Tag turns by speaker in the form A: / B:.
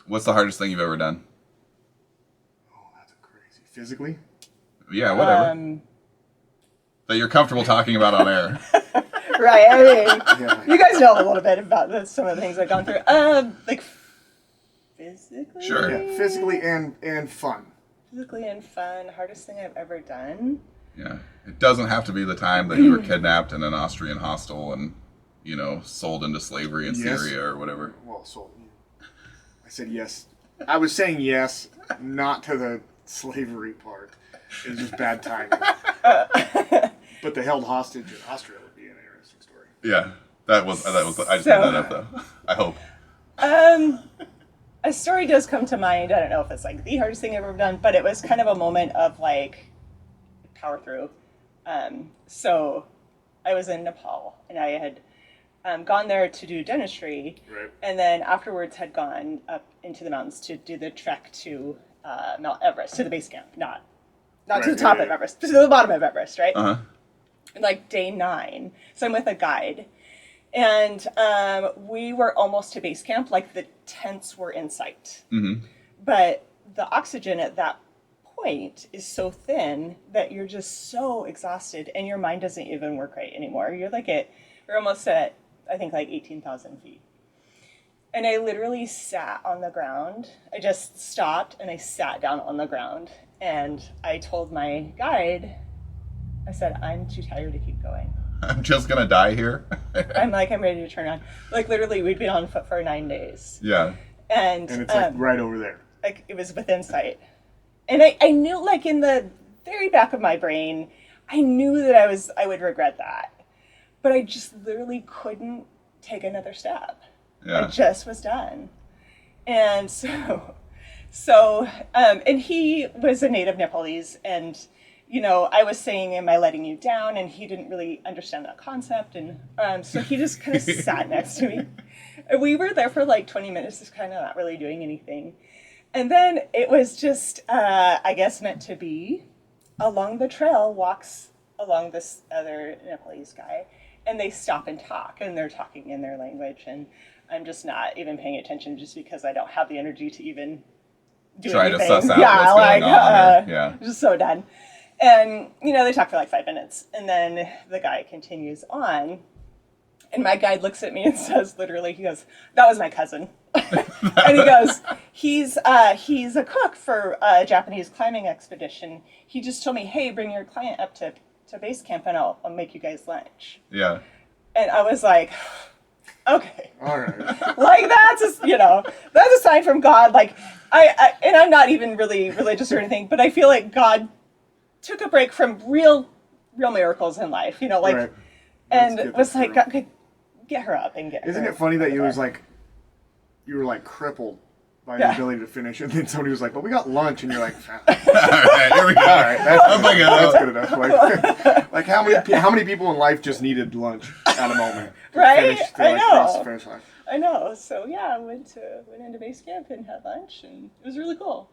A: What's the hardest thing you've ever done?
B: Oh, that's crazy. Physically?
A: Yeah, whatever. That you're comfortable talking about on air.
C: Right. I mean,
B: Yeah.
C: you guys know a little bit about some of the things I've gone through. Like physically.
A: Sure.
B: Yeah, physically and fun.
C: Physically and fun. Hardest thing I've ever done.
A: Yeah. It doesn't have to be the time that you were kidnapped in an Austrian hostel and, sold into slavery in Syria or whatever.
B: Well, I said yes. I was saying yes, not to the slavery part. It was just bad timing. But the held hostage in Austria would be an interesting story.
A: Yeah. I just made that up though. I hope.
C: A story does come to mind. I don't know if it's like the hardest thing I've ever done, but it was kind of a moment of like power through. So I was in Nepal and I had gone there to do dentistry,
B: Right.
C: and then afterwards had gone up into the mountains to do the trek to Mount Everest, to the base camp, not to the top of Everest, to the bottom of Everest, right?
A: Uh-huh.
C: Like day 9. So I'm with a guide. And we were almost to base camp, like the tents were in sight.
A: Mm-hmm.
C: But the oxygen at that point is so thin that you're just so exhausted and your mind doesn't even work right anymore. We're almost at, I think, like 18,000 feet. And I literally sat on the ground. I just stopped and I sat down on the ground. And I told my guide, I said, I'm too tired to keep going.
A: I'm just going to die here.
C: I'm ready to turn on. Like, literally, we'd been on foot for 9 days.
A: Yeah.
C: And
B: it's like right over there.
C: Like, it was within sight. And I knew, like, in the very back of my brain, I knew that I would regret that. But I just literally couldn't take another step.
A: Yeah.
C: I just was done. And and he was a native Nepalese, and I was saying, am I letting you down? And he didn't really understand that concept. And so he just kind of sat next to me. And we were there for like 20 minutes, just kind of not really doing anything. And then it was just, I guess, meant to be. Along the trail walks along this other Nepalese guy. And they stop and talk. And they're talking in their language. And I'm just not even paying attention just because I don't have the energy to even do
A: Try
C: anything.
A: to suss out what's going on.
C: I'm just so done. And, they talk for like 5 minutes. And then the guy continues on. And my guide looks at me and says, literally, he goes, that was my cousin. And he goes, he's a cook for a Japanese climbing expedition. He just told me, hey, bring your client up to base camp and I'll make you guys lunch.
A: Yeah.
C: And I was like, okay.
B: All right.
C: Like, that's a sign from God. Like, and I'm not even really religious or anything, but I feel like God took a break from real miracles in life,
B: Right.
C: and it was like, okay, get her up and get her.
B: Isn't it funny that you were like crippled by the ability to finish, and then somebody was like, but we got lunch, and you're like, all
A: right, here we go.
B: All right, that's good enough. Like how many people in life just needed lunch at a moment?
C: Right?
B: Cross the finish line.
C: I know. So yeah, I went into base camp and had lunch, and it was really cool.